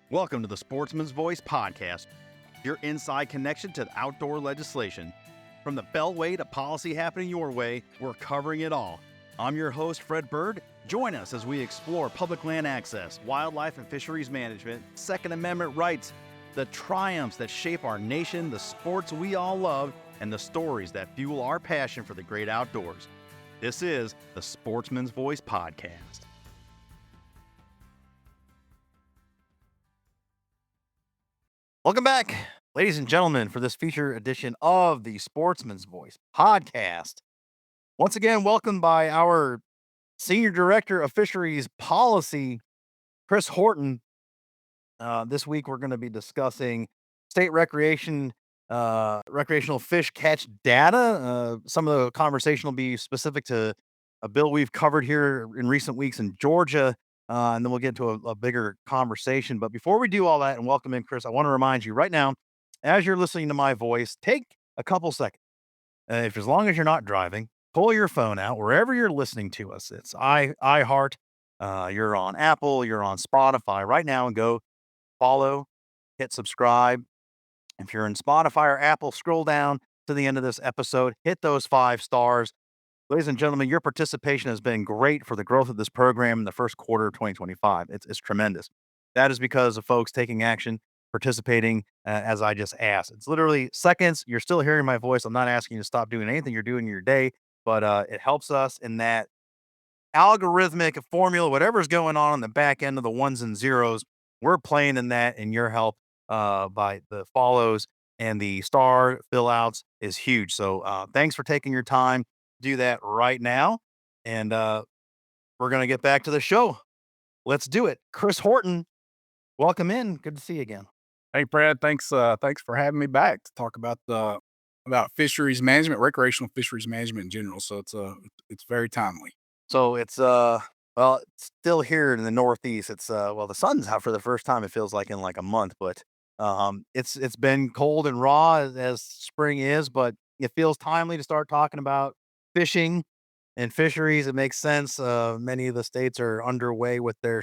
Welcome to the Sportsman's Voice podcast, your inside connection to outdoor legislation. From the Beltway to policy happening your way, we're covering it all. I'm your host, Fred Bird. Join us as we explore public land access, wildlife and fisheries management, Second Amendment rights, the triumphs that shape our nation, the sports we all love, and the stories that fuel our passion for the great outdoors. This is the Sportsman's Voice podcast. Welcome back, ladies and gentlemen, for this feature edition of the Sportsman's Voice podcast. Once again, welcomed by our Senior Director of Fisheries Policy, Chris Horton. This week, we're going to be discussing state recreational fish catch data. Some of the conversation will be specific to a bill we've covered here in recent weeks in Georgia, and then we'll get into a bigger conversation. But before we do all that and welcome in Chris, I want to remind you right now, as you're listening to my voice, take a couple seconds. If as long as you're not driving, pull your phone out wherever you're listening to us. It's iHeart. You're on Apple. You're on Spotify right now, and go follow, hit subscribe. If you're in Spotify or Apple, scroll down to the end of this episode, hit those 5 stars. Ladies and gentlemen, your participation has been great for the growth of this program in the first quarter of 2025. It's tremendous. That is because of folks taking action, participating, as I just asked. It's literally seconds. You're still hearing my voice. I'm not asking you to stop doing anything you're doing in your day, but it helps us in that algorithmic formula, whatever's going on the back end of the ones and zeros. We're playing in that, and your help by the follows and the star fill outs is huge. So thanks for taking your time. Do that right now. And we're going to get back to the show. Let's do it. Chris Horton, welcome in. Good to see you again. Hey, Brad, thanks for having me back to talk about fisheries management, recreational fisheries management in general. So it's very timely. So it's it's still here in the Northeast. It's the sun's out for the first time, it feels like, in like a month, but it's been cold and raw as spring is, but it feels timely to start talking about fishing and fisheries. It makes sense. Many of the states are underway with their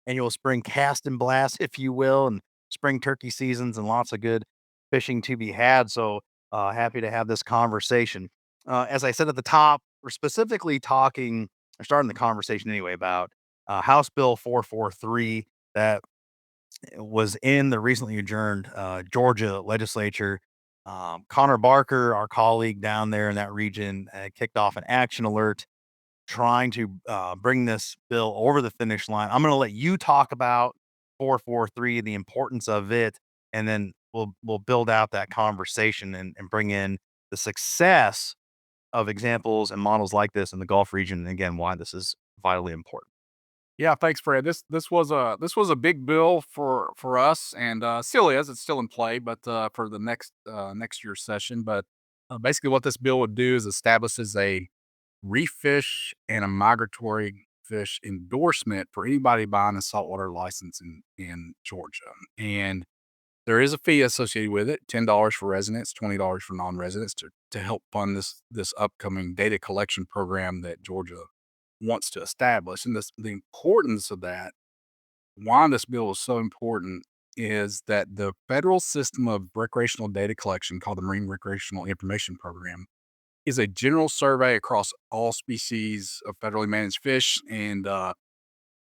annual spring cast and blast, if you will, and spring turkey seasons, and lots of good fishing to be had. So happy to have this conversation. As I said at the top, we're specifically talking, or starting the conversation anyway, about House Bill 443 that was in the recently adjourned Georgia legislature. Connor Barker, our colleague down there in that region, kicked off an action alert trying to bring this bill over the finish line. I'm going to let you talk about 443, the importance of it, and then we'll build out that conversation and bring in the success of examples and models like this in the Gulf region, and again, why this is vitally important. Yeah, thanks, Fred. This was a big bill for us, and still is. It's still in play, but for the next year's session. But basically, what this bill would do is establishes a reef fish and a migratory fish endorsement for anybody buying a saltwater license in Georgia, and there is a fee associated with it, $10 for residents, $20 for non-residents to help fund this upcoming data collection program that Georgia wants to establish. And the importance of that, why this bill is so important, is that the federal system of recreational data collection, called the Marine Recreational Information Program, is a general survey across all species of federally managed fish and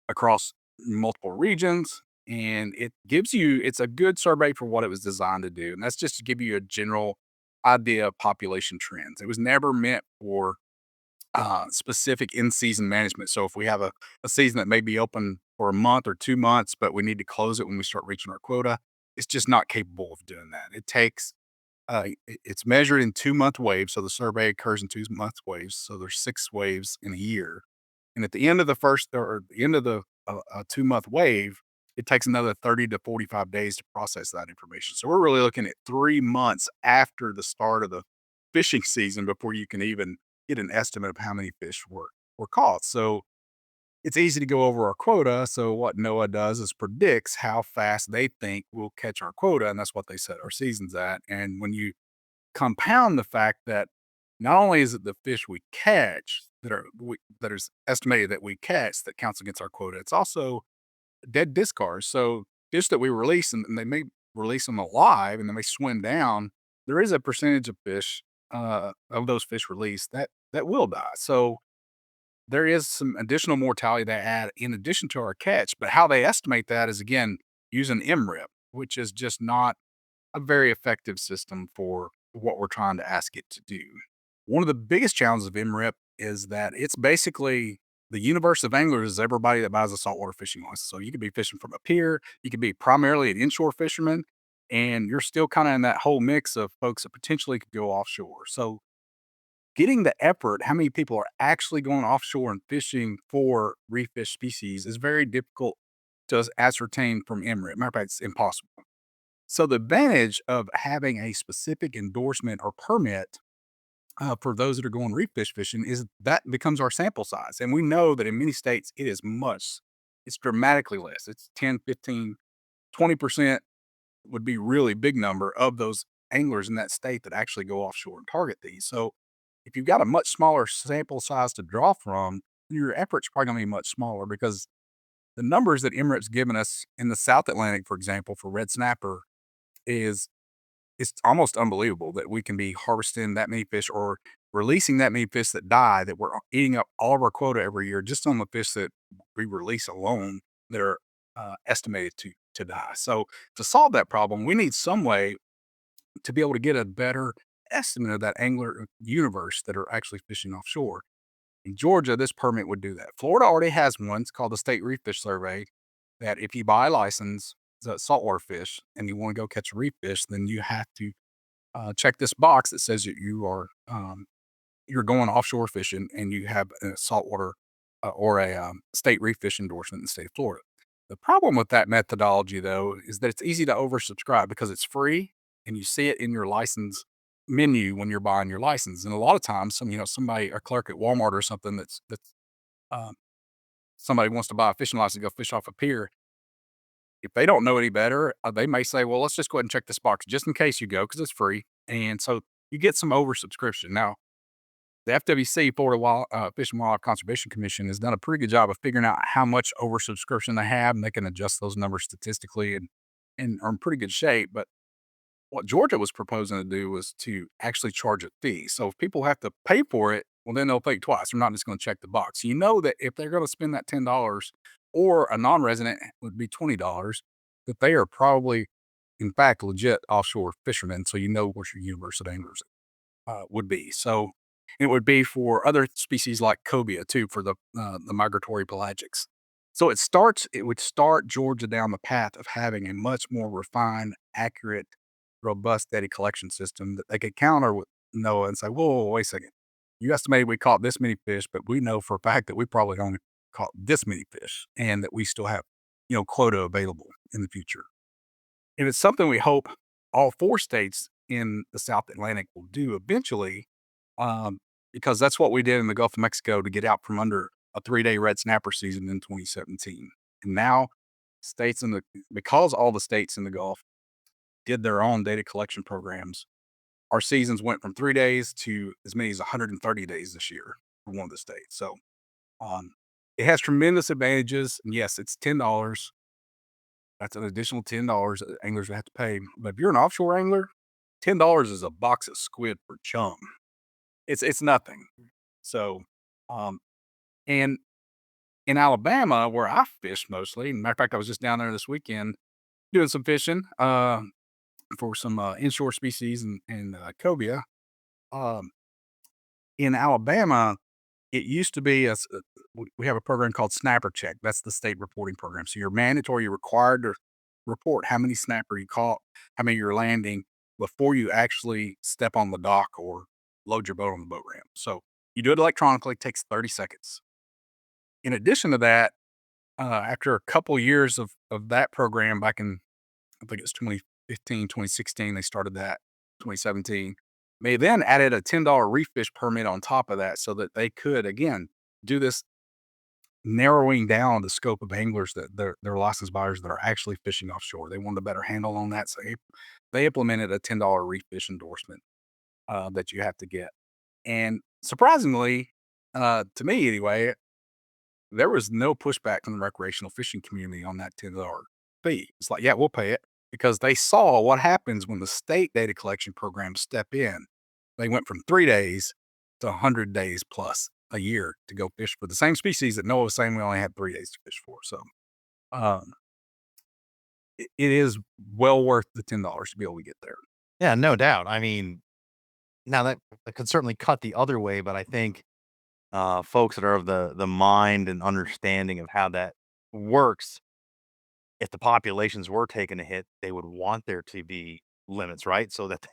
across multiple regions. And it's a good survey for what it was designed to do. And that's just to give you a general idea of population trends. It was never meant for specific in-season management. So if we have a season that may be open for a month or 2 months, but we need to close it when we start reaching our quota, it's just not capable of doing that. It's measured in 2-month waves. So the survey occurs in 2-month waves. So there's 6 waves in a year. And at the end of the 2-month wave, it takes another 30 to 45 days to process that information. So we're really looking at 3 months after the start of the fishing season before you can even get an estimate of how many fish were caught. So it's easy to go over our quota. So what NOAA does is predicts how fast they think we'll catch our quota, and that's what they set our seasons at. And when you compound the fact that not only is it the fish we catch that is estimated that we catch that counts against our quota, it's also dead discards. So fish that we release, and they may release them alive and they may swim down, there is a percentage of fish, of those fish released that will die. So there is some additional mortality they add in addition to our catch, but how they estimate that is again using MRIP, which is just not a very effective system for what we're trying to ask it to do. One of the biggest challenges of MRIP is that it's basically the universe of anglers is everybody that buys a saltwater fishing license. So you could be fishing from a pier, you could be primarily an inshore fisherman, and you're still kind of in that whole mix of folks that potentially could go offshore. So getting the effort, how many people are actually going offshore and fishing for reef fish species is very difficult to ascertain from MRIP. Matter of fact, it's impossible. So the advantage of having a specific endorsement or permit for those that are going reef fish fishing is that becomes our sample size. And we know that in many states, it's dramatically less. It's 10, 15, 20% would be really big number of those anglers in that state that actually go offshore and target these. So if you've got a much smaller sample size to draw from, your effort's probably going to be much smaller because the numbers that Emirates given us in the South Atlantic, for example, for red snapper is it's almost unbelievable that we can be harvesting that many fish or releasing that many fish that die, that we're eating up all of our quota every year just on the fish that we release alone that are estimated to die. So to solve that problem, we need some way to be able to get a better estimate of that angler universe that are actually fishing offshore. In Georgia, this permit would do that. Florida already has one. It's called the State Reef Fish Survey. That if you buy a license, the saltwater fish, and you want to go catch a reef fish, then you have to check this box that says that you're going offshore fishing and you have a saltwater or a state reef fish endorsement in the state of Florida. The problem with that methodology, though, is that it's easy to oversubscribe because it's free and you see it in your license menu when you're buying your license. And a lot of times, somebody, a clerk at Walmart or something that's um, somebody wants to buy a fishing license to go fish off a pier. If they don't know any better, they may say, "Well, let's just go ahead and check this box just in case you go because it's free." And so you get some oversubscription. Now, the FWC, Florida Fish and Wildlife Conservation Commission, has done a pretty good job of figuring out how much oversubscription they have, and they can adjust those numbers statistically and are in pretty good shape. But what Georgia was proposing to do was to actually charge a fee. So if people have to pay for it, well, then they'll think twice. They're not just going to check the box. You know that if they're going to spend that $10 or a non-resident would be $20, that they are probably, in fact, legit offshore fishermen. So you know what your universe of anglers would be. So it would be for other species like cobia too, for the migratory pelagics. So it would start Georgia down the path of having a much more refined, accurate, robust data collection system that they could counter with NOAA and say, whoa, wait a second. You estimated we caught this many fish, but we know for a fact that we probably only caught this many fish and that we still have, quota available in the future. And it's something we hope all four states in the South Atlantic will do eventually, um, because that's what we did in the Gulf of Mexico to get out from under a 3-day red snapper season in 2017. And now because all the states in the Gulf did their own data collection programs, our seasons went from 3 days to as many as 130 days this year for one of the states. So um, it has tremendous advantages. And yes, it's $10. That's an additional $10 that anglers would have to pay. But if you're an offshore angler, $10 is a box of squid for chum. It's nothing. So, um, and in Alabama, where I fish mostly, matter of fact, I was just down there this weekend doing some fishing for some inshore species and cobia. Um, in Alabama, it used to be we have a program called Snapper Check. That's the state reporting program. So you're mandatory, you're required to report how many snapper you caught, how many you're landing before you actually step on the dock or load your boat on the boat ramp. So you do it electronically, it takes 30 seconds. In addition to that, after a couple years of that program back in, I think it's 2015, 2016, they started that, 2017. They then added a $10 reef fish permit on top of that so that they could, again, do this narrowing down the scope of anglers that they're licensed buyers that are actually fishing offshore. They wanted a better handle on that. So they implemented a $10 reef fish endorsement that you have to get. And surprisingly, to me anyway, there was no pushback from the recreational fishing community on that $10. fee. It's like, yeah, we'll pay it because they saw what happens when the state data collection programs step in. They went from 3 days to 100 days plus a year to go fish for the same species that Noah was saying we only had 3 days to fish for. So um, it is well worth the $10 to be able to get there. Yeah, no doubt. I mean, now that could certainly cut the other way, but I think folks that are of the mind and understanding of how that works, if the populations were taking a hit, they would want there to be limits, right? So that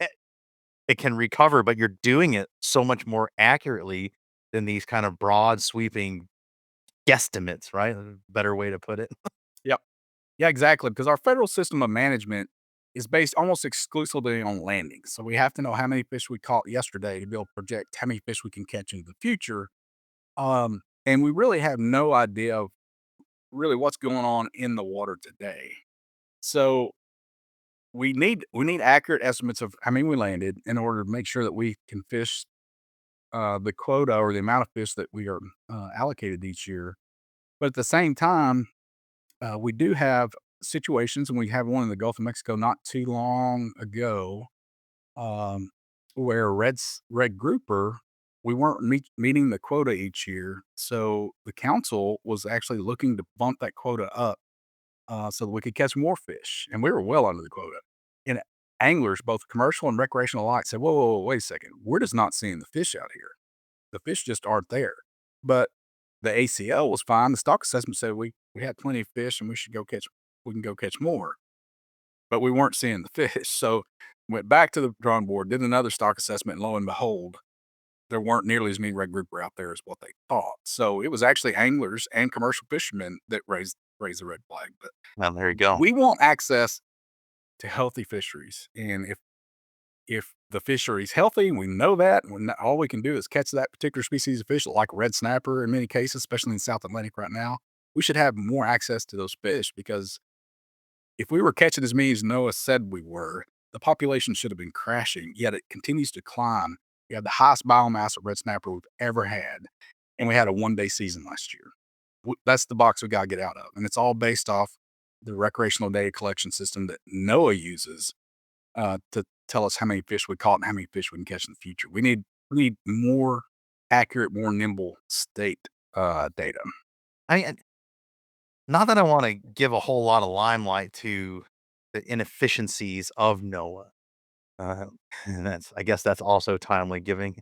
it can recover, but you're doing it so much more accurately than these kind of broad sweeping guesstimates, right? A better way to put it. Yep. Yeah, exactly. Because our federal system of management is based almost exclusively on landings. So we have to know how many fish we caught yesterday to be able to project how many fish we can catch in the future. And we really have no idea of really what's going on in the water today. So we need accurate estimates of how many we landed in order to make sure that we can fish the quota or the amount of fish that we are allocated each year. But at the same time, we do have situations, and we have one in the Gulf of Mexico not too long ago, um, where red grouper, we weren't meeting the quota each year. So the council was actually looking to bump that quota up so that we could catch more fish. And we were well under the quota. And anglers, both commercial and recreational alike, said, whoa, wait a second. We're just not seeing the fish out here. The fish just aren't there. But the ACL was fine. The stock assessment said we had plenty of fish and we can go catch more. But we weren't seeing the fish. So went back to the drawing board, did another stock assessment, and lo and behold, there weren't nearly as many red grouper out there as what they thought. So it was actually anglers and commercial fishermen that raised the red flag. But Well, there you go. we want access to healthy fisheries. And if the fishery's healthy, we know that, and all we can do is catch that particular species of fish, like red snapper in many cases, especially in the South Atlantic right now. We should have more access to those fish because if we were catching as many as Noah said we were, the population should have been crashing, yet it continues to climb. We have the highest biomass of red snapper we've ever had, and we had a 1-day season last year. That's the box we got to get out of, and it's all based off the recreational data collection system that NOAA uses to tell us how many fish we caught and how many fish we can catch in the future. We need more accurate, more nimble state data. I mean, not that I want to give a whole lot of limelight to the inefficiencies of Noah. Uh, and I guess that's also timely given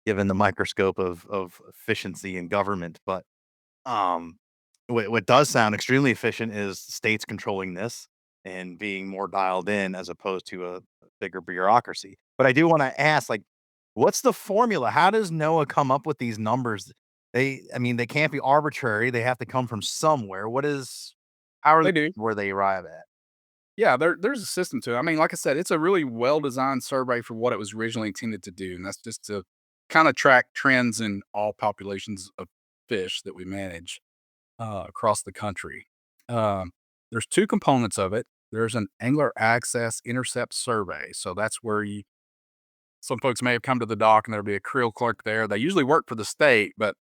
the microscope of efficiency in government. But um, what does sound extremely efficient is states controlling this and being more dialed in as opposed to a bigger bureaucracy. But I do want to ask, like, what's the formula? How does Noah come up with these numbers? I mean, they can't be arbitrary. They have to come from somewhere. How are they They do. where they arrive at? Yeah, there's a system to it. I mean, like I said, it's a really well-designed survey for what it was originally intended to do, and that's just to kinda track trends in all populations of fish that we manage, across the country. Um, there's 2 components of it. There's an angler access intercept survey, so that's where you some folks may have come to the dock and there'll be a creel clerk there. They usually work for the state, but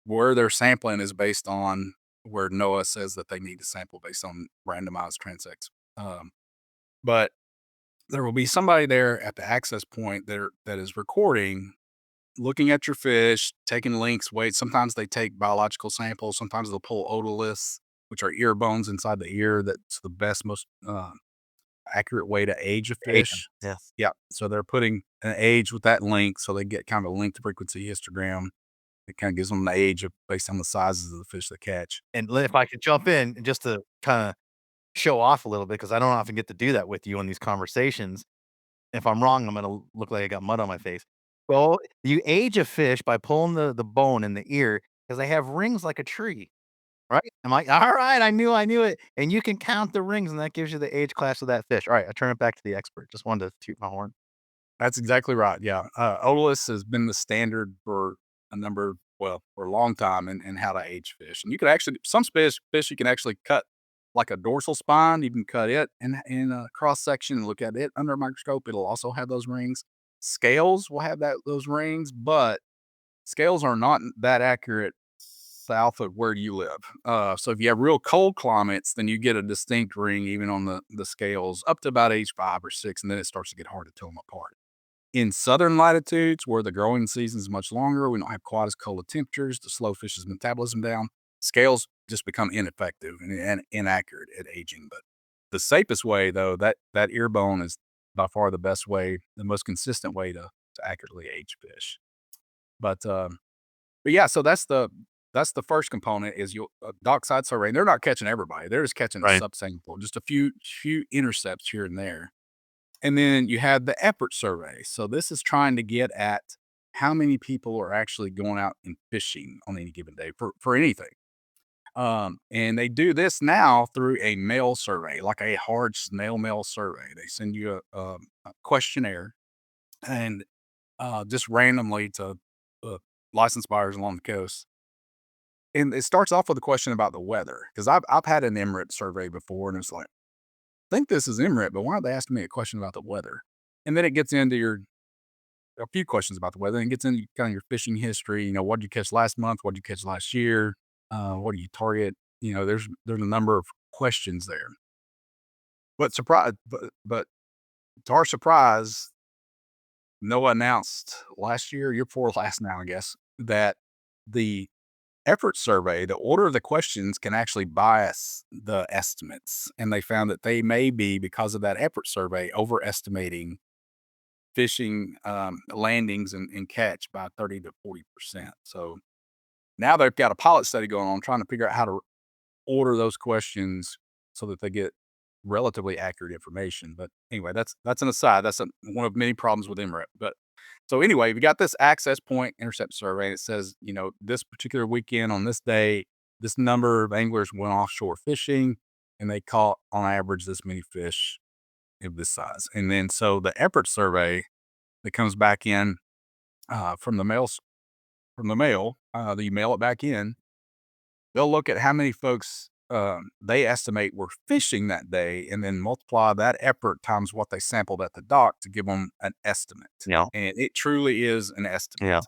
where they're sampling is based on where NOAA says that they need to sample based on randomized transects. Um, but there will be somebody there at the access point there that is recording, looking at your fish, taking links, weights. Sometimes they take biological samples. Sometimes they'll pull otoliths, which are ear bones inside the ear. That's the best, most accurate way to age a Agent. fish. Yes. Yeah. So they're putting an age with that link, so they get kind of a length frequency histogram. It kind of gives them the age of based on the sizes of the fish they catch. And if I could jump in just to kind of show off a little bit, because I don't often get to do that with you in these conversations. If I'm wrong, I'm gonna look like I got mud on my face. Well, you age a fish by pulling the bone in the ear because they have rings like a tree, right? Am I all right? I knew it. And you can count the rings, and that gives you the age class of that fish. All right, I turn it back to the expert. Just wanted to toot my horn. That's exactly right. Yeah. Otoliths has been the standard for for a long time in how to age fish. And you can actually, some fish you can actually cut like a dorsal spine. You can cut it in a cross section and look at it under a microscope. It'll also have those rings. Scales will have those rings, but scales are not that accurate south of where you live. So if you have real cold climates, then you get a distinct ring even on the scales up to about age 5 or 6, and then it starts to get hard to tell them apart. In southern latitudes, where the growing season is much longer, we don't have quite as cold of temperatures to slow fish's metabolism down. Scales just become ineffective and inaccurate at aging. But the safest way, though, that ear bone is by far the best way, the most consistent way to accurately age fish. But yeah, so that's the first component is you dockside survey. And they're not catching everybody; they're just catching a Right. subsample, just a few intercepts here and there. And then you have the effort survey. So this is trying to get at how many people are actually going out and fishing on any given day for anything. And they do this now through a mail survey, like a hard snail mail survey. They send you a questionnaire and just randomly to uh, licensed buyers along the coast. And it starts off with a question about the weather because I've had an MRIP survey before, and it's like, I think this is MRIP, but why aren't they asking me a question about the weather? And then it gets into a few questions about the weather and gets into kind of your fishing history. What did you catch last month? What did you catch last year? What do you target? There's a number of questions there. But to our surprise, Noah announced last year before last now, I guess, that the effort survey, the order of the questions can actually bias the estimates. And they found that they may be, because of that effort survey, overestimating fishing landings and catch by 30 to 40%. So now they've got a pilot study going on trying to figure out how to order those questions so that they get relatively accurate information. But anyway, that's an aside. That's one of many problems with MREP. But so anyway, we got this access point intercept survey, and it says, this particular weekend on this day, this number of anglers went offshore fishing, and they caught on average this many fish of this size. And then so the effort survey that comes back in from the mail, that you mail it back in, they'll look at how many folks they estimate were fishing that day, and then multiply that effort times what they sampled at the dock to give them an estimate. Yeah. And it truly is an Yeah. estimate.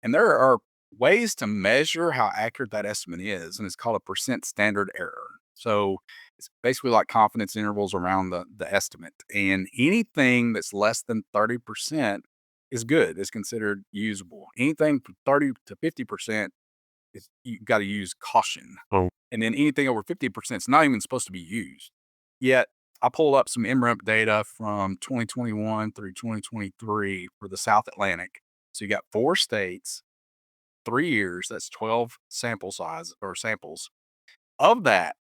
And there are ways to measure how accurate that estimate is, and it's called a percent standard error. So it's basically like confidence intervals around the estimate. And anything that's less than 30% is good, is considered usable. Anything from 30 to 50% is you got to use caution. Oh, And then anything over 50% is not even supposed to be used. Yet I pulled up some MREP data from 2021 through 2023 for the South Atlantic. So you got 4 states, 3 years, that's 12 sample size or samples. Of that,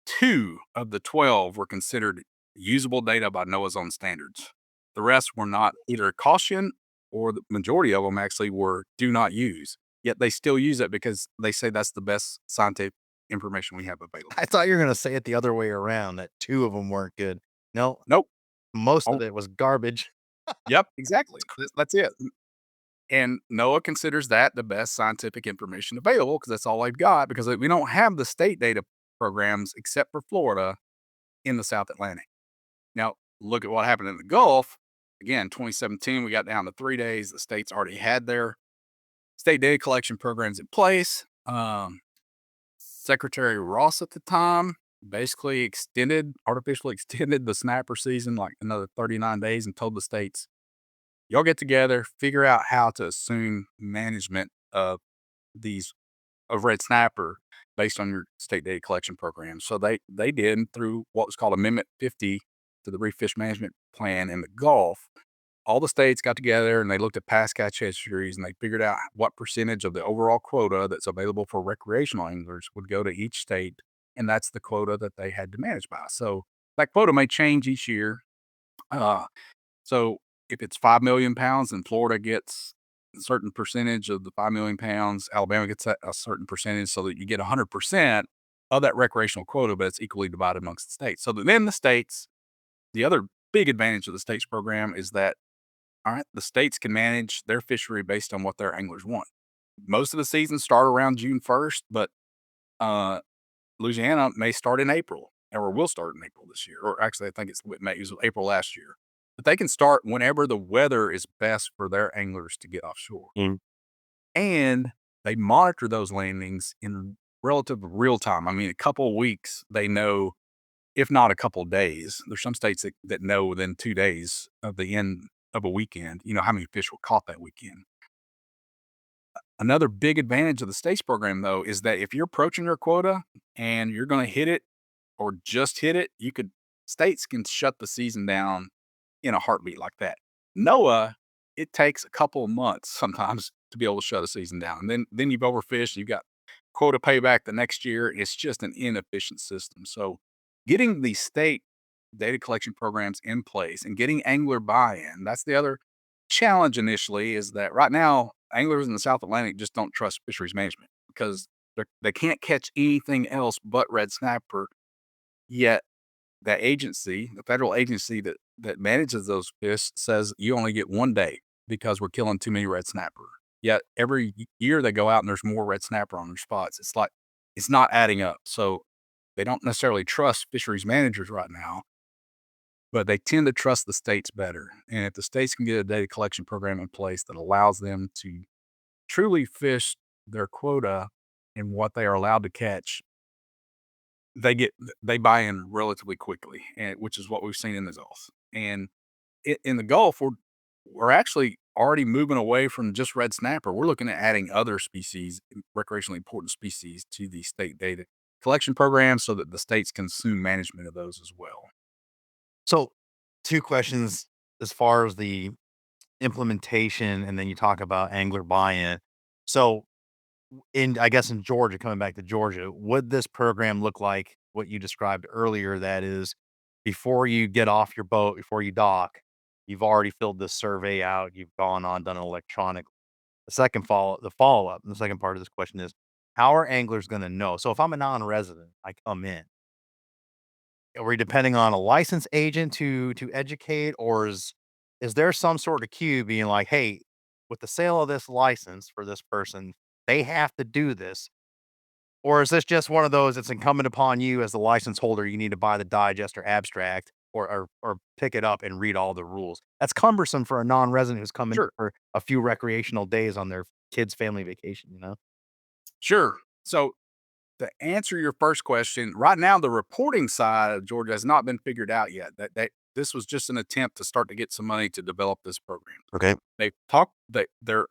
2 of the 12 were considered usable data by NOAA's own standards. The rest were not either caution, or the majority of them actually were do not use. Yet they still use it because they say that's the best scientific information we have I available. thought you were gonna say it the other way around, that 2 of them weren't good. No, Nope. most of Oh, it was garbage. yep, exactly. That's it. And NOAA considers that the best scientific information available because that's all they've got, because we don't have the state data programs except for Florida in the South Atlantic. Now, look at what happened in the Gulf. Again, 2017, we got down to 3 days. The states already had their state data collection programs in place. Secretary Ross at the time basically artificially extended the snapper season like another 39 days and told the states, y'all get together, figure out how to assume management of these of red snapper based on your state data collection program. So they did through what was called Amendment 50 to the Reef Fish Management Plan in the Gulf. All the states got together and they looked at past catch histories, and they figured out what percentage of the overall quota that's available for recreational anglers would go to each state, and that's the quota that they had to manage by. So that quota may change each year. Uh, so if it's 5 million pounds and Florida gets a certain percentage of the 5 million pounds, Alabama gets a certain percentage, so that you get 100% of that recreational quota, but it's equally divided amongst the states. So then the other big advantage of the states program is that, all right, the states can manage their fishery based on what their anglers want. Most of the seasons start around June 1st, but uh, Louisiana may start in April, or will start in April this year. Or actually, I think it was April last year. But they can start whenever the weather is best for their anglers to get offshore. Mm. And they monitor those landings in relative real time. I mean, a couple of weeks, they know, if not a couple of days. There's some states that know within 2 days of the end of a weekend, how many fish were caught that weekend. Another big advantage of the states program, though, is that if you're approaching your quota and you're going to hit it or just hit it, states can shut the season down in a heartbeat like that. NOAA, it takes a couple of months sometimes to be able to shut a season down. And then you've overfished, you've got quota payback the next year. It's just an inefficient system. So getting the state data collection programs in place and getting angler buy-in, that's the other challenge initially, is that right now anglers in the South Atlantic just don't trust fisheries management because they can't catch anything else but red snapper. Yet that agency, the federal agency that manages those fish, says you only get 1 day because we're killing too many red snapper. Yet every year they go out and there's more red snapper on their spots. It's like it's not adding up. So they don't necessarily trust fisheries managers right now, but they tend to trust the states better. And if the states can get a data collection program in place that allows them to truly fish their quota and what they are allowed to catch, they get they buy in relatively quickly, and which is what we've seen in the Gulf. And in the Gulf, we're actually already moving away from just red snapper. We're looking at adding other species, recreationally important species, to the state data collection program so that the states can assume management of those as well. So, 2 questions as far as the implementation, and then you talk about angler buy-in. So, in I guess in Georgia, coming back to Georgia, would this program look like what you described earlier? That is, before you get off your boat, before you dock, you've already filled this survey out, you've gone on, done it electronic. The follow-up, and the second part of this question is, how are anglers gonna know? So if I'm a non-resident, I come in, are we depending on a licensed agent to educate, or is there some sort of cue being like, "Hey, with the sale of this license for this person, they have to do this," or is this just one of those, it's incumbent upon you as the license holder, you need to buy the digest or abstract or pick it up and read all the rules? That's cumbersome for a non-resident who's coming Sure. for a few recreational days on their kid's family vacation, you know? Sure. So to answer your first question, right now the reporting side of Georgia has not been figured out yet. That this was just an attempt to start to get some money to develop this program. Okay. They talked they they're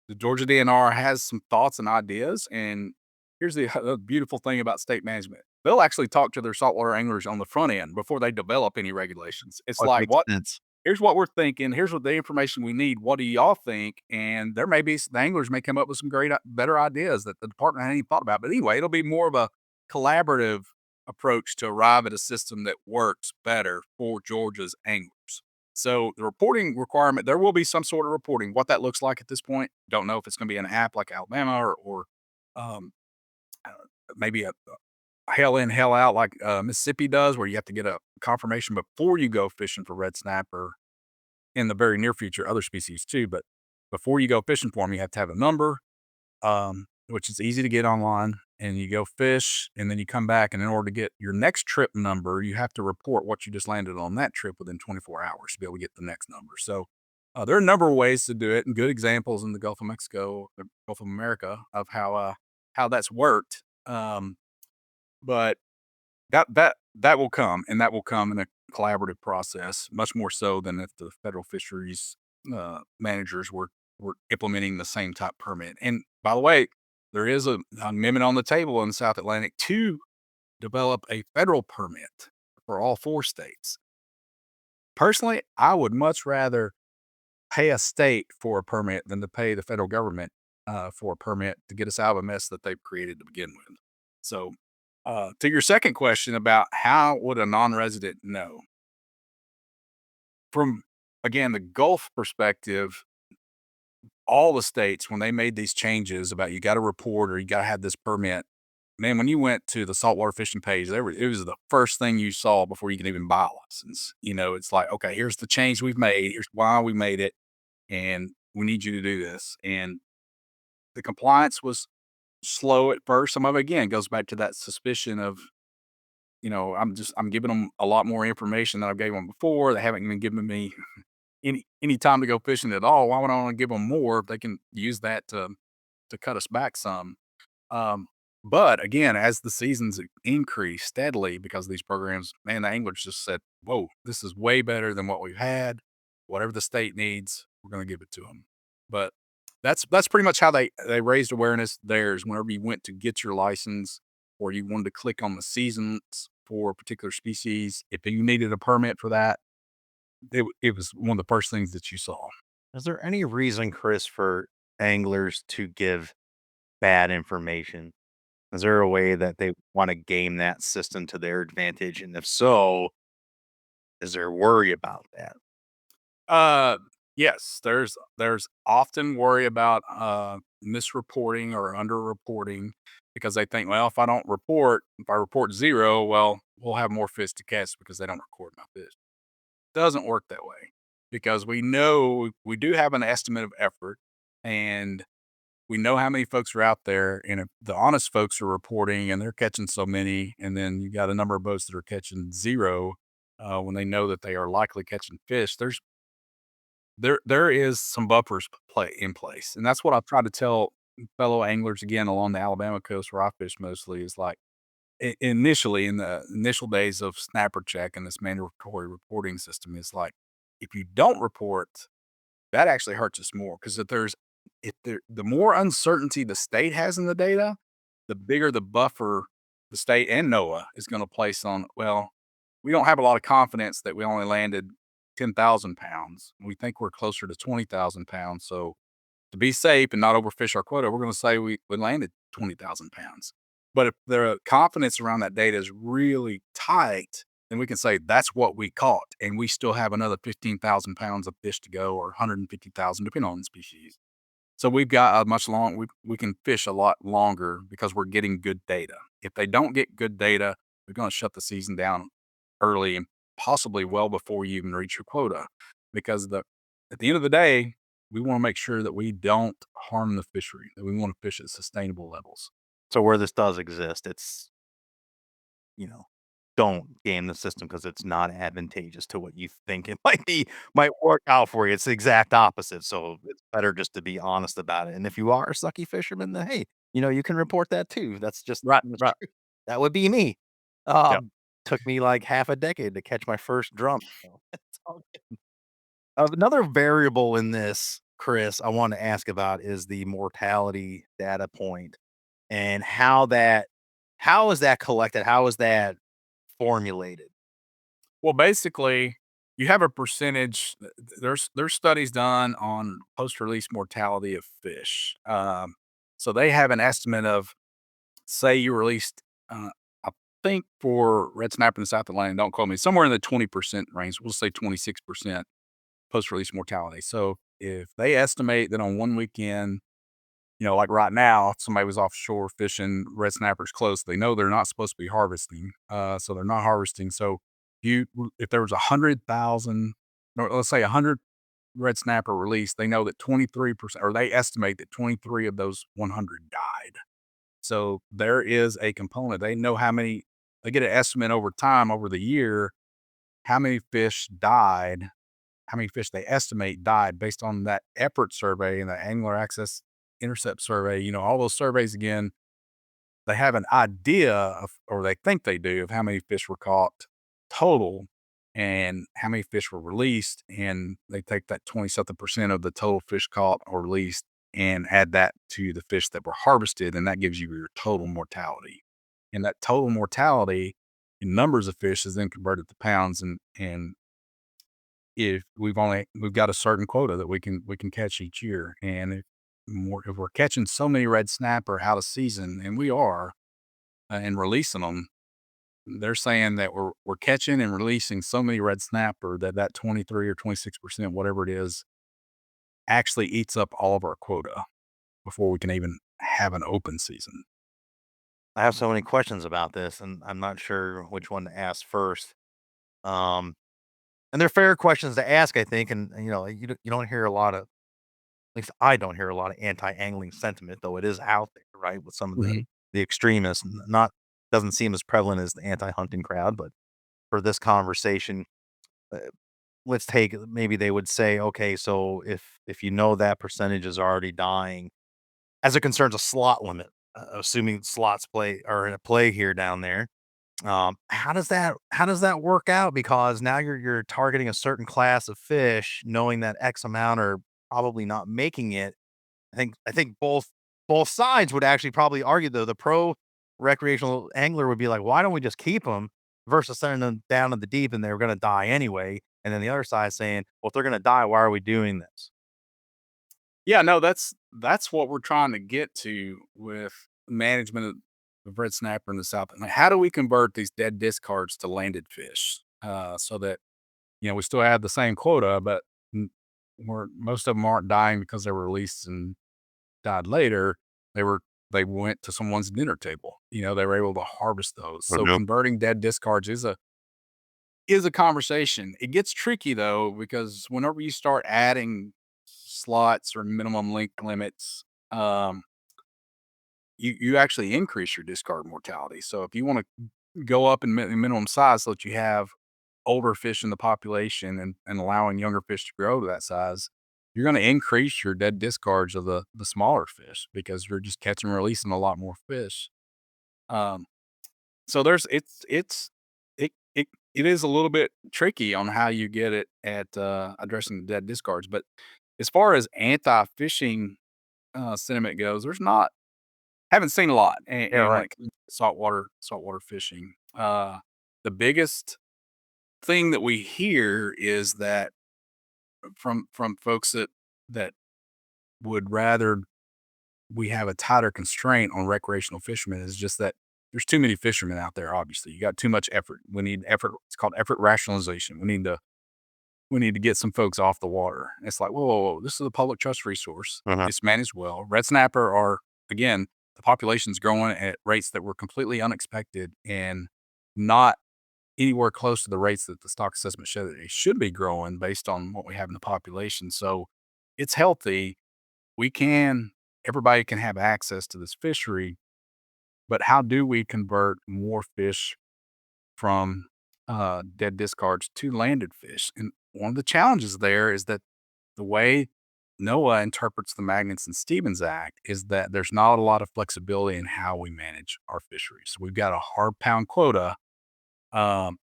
The Georgia DNR has some thoughts and ideas, and here's the beautiful thing about state management. They'll actually talk to their saltwater anglers on the front end before they develop any regulations. It's Oh, it like, makes "What sense. Here's what we're thinking. Here's what the information we need. What do y'all think?" And there may be the anglers may come up with some better ideas that the department hadn't even thought about. But anyway, it'll be more of a collaborative approach to arrive at a system that works better for Georgia's anglers. So the reporting requirement, there will be some sort of reporting. What that looks like at this point, don't know if it's going to be an app like Alabama or um, uh, maybe a hell in, hell out like Mississippi does, where you have to get a confirmation before you go fishing for red snapper. In the very near future, other species too. But before you go fishing for them, you have to have a number, which is easy to get online. And you go fish, and then you come back. And in order to get your next trip number, you have to report what you just landed on that trip within 24 hours to be able to get the next number. So there are a number of ways to do it, and good examples in the Gulf of Mexico, the Gulf of America, of how that's worked. But that will come, and that will come in a collaborative process, much more so than if the federal fisheries, managers were implementing the same type permit. And by the way, there is an amendment on the table in the South Atlantic to develop a federal permit for all 4 states. Personally, I would much rather pay a state for a permit than to pay the federal government, for a permit to get us out of a mess that they've created to begin with. So, to your second question about how would a non-resident know? From, again, the Gulf perspective, all the states, when they made these changes about you got to report or you got to have this permit, man, when you went to the saltwater fishing page, it was the first thing you saw before you can even buy a license. It's like, okay, here's the change we've made. Here's why we made it, and we need you to do this. And the compliance was slow at first. Some of it, again, goes back to that suspicion of, I'm giving them a lot more information than I've gave them before. They haven't even given me any time to go fishing at all. Why would I want to give them more if they can use that to to cut us back some. Um, but again, as the seasons increase steadily because of these programs, man, the anglers just said, "Whoa, this is way better than what we've had. Whatever the state needs, we're going to give it to them." But that's pretty much how they raised awareness. There's whenever you went to get your license or you wanted to click on the seasons for a particular species, if you needed a permit for that, it was one of the first things that you saw. Is there any reason, Chris, for anglers to give bad information? Is there a way that they wanna game that system to their advantage? And if so, is there worry about that? Uh, yes, there's often worry about, misreporting or underreporting because they think, "Well, if I report 0, well, we'll have more fish to catch because they don't record my fish." Doesn't work that way because we know we do have an estimate of effort, and we know how many folks are out there, and if the honest folks are reporting and they're catching so many, and then you got a number of boats that are catching 0, when they know that they are likely catching fish, there is some buffers play in place, and that's what I've tried to tell fellow anglers again along the Alabama coast where I fish mostly is like initially in the initial days of snapper check and this mandatory reporting system is like if you don't report, that actually hurts us more because if there the more uncertainty the state has in the data, the bigger the buffer the state and NOAA is going to place on. Well, we don't have a lot of confidence that we only landed 10,000 pounds. We think we're closer to 20,000 pounds. So to be safe and not overfish our quota, we're going to say we landed 20,000 pounds. But if the confidence around that data is really tight, then we can say that's what we caught. And we still have another 15,000 pounds of fish to go or 150,000, depending on the species. So we've got a much long, we can fish a lot longer because we're getting good data. If they don't get good data, we're going to shut the season down early and possibly well before you even reach your quota because at the end of the day, we want to make sure that we don't harm the fishery, that we want to fish at sustainable levels. So where this does exist, it's, you know, don't game the system because it's not advantageous to what you think it might work out for you. It's the exact opposite. So it's better just to be honest about it. And if you are a sucky fisherman, then hey, you can report that too. That's just Right, the right. truth. That would be me. Yeah. Took me like half a decade to catch my first drum. So it's all good. Another variable in this, Chris, I want to ask about is the mortality data point and how is that collected? How is that formulated? Well, basically, you have a percentage. There's studies done on post-release mortality of fish. So they have an estimate of, say, you released, I think for red snapper in the South Atlantic, don't quote me, somewhere in the 20% range. We'll say 26% post-release mortality. So if they estimate that on one weekend, like right now, if somebody was offshore fishing, red snappers close, they know they're not supposed to be harvesting. So they're not harvesting. So if there was 100,000, or let's say 100 red snapper released, they know that 23%, or they estimate that 23 of those 100 died. So there is a component. They know they get an estimate over time, over the year, how many fish died, how many fish they estimate died based on that effort survey and the angler access intercept survey, all those surveys again, they have an idea of, or they think they do, of how many fish were caught total and how many fish were released. And they take that 20 something percent of the total fish caught or released and add that to the fish that were harvested. And that gives you your total mortality. And that total mortality in numbers of fish is then converted to pounds. And if we've got a certain quota that we can catch each year, and if we're catching so many red snapper out of season, and we are, and releasing them, they're saying that we're catching and releasing so many red snapper that 23 or 26%, whatever it is, actually eats up all of our quota before we can even have an open season. I have so many questions about this, and I'm not sure which one to ask first. Um, and they're fair questions to ask, I think. And you don't hear a lot of, at least I don't hear a lot of anti-angling sentiment, though it is out there, right? With some of Mhm. the extremists, not doesn't seem as prevalent as the anti-hunting crowd, but for this conversation, uh, let's take maybe they would say, okay, so if you know that percentage is already dying, as it concerns a slot limit, assuming slots play are in a play here down there. How does that work out? Because now you're targeting a certain class of fish, knowing that X amount are probably not making it. I think both sides would actually probably argue though. The pro recreational angler would be like, why don't we just keep them versus sending them down in the deep and they're going to die anyway. And then the other side saying, well, if they're going to die, why are we doing this? Yeah, no, that's what we're trying to get to with management of red snapper in the South. Like, how do we convert these dead discards to landed fish, so that we still have the same quota, but where most of them aren't dying because they were released and died later. They were they went to someone's dinner table. They were able to harvest those. So Mhm. converting dead discards is a conversation. It gets tricky though, because whenever you start adding slots or minimum length limits, um, you actually increase your discard mortality. So if you want to go up in minimum size so that you have older fish in the population and allowing younger fish to grow to that size, you're going to increase your dead discards of the smaller fish because you're just catching and releasing a lot more fish. Um, so there's it is a little bit tricky on how you get it at addressing the dead discards. But as far as anti-fishing sentiment goes, there's not haven't seen a lot, Yeah, when right. it comes to saltwater fishing. The biggest thing that we hear is that from folks that would rather we have a tighter constraint on recreational fishermen is just that there's too many fishermen out there. Obviously, you got too much effort. We need effort. It's called effort rationalization. We need to get some folks off the water. It's like, whoa, whoa, whoa, this is a public trust resource. Uh-huh. It's managed well. Red snapper are, again, the population's growing at rates that were completely unexpected and not anywhere close to the rates that the stock assessment show that they should be growing based on what we have in the population. So it's healthy. We can, everybody can have access to this fishery, but how do we convert more fish from dead discards to landed fish? And one of the challenges there is that the way NOAA interprets the Magnuson-Stevens Act is that there's not a lot of flexibility in how we manage our fisheries. We've got a hard pound quota, an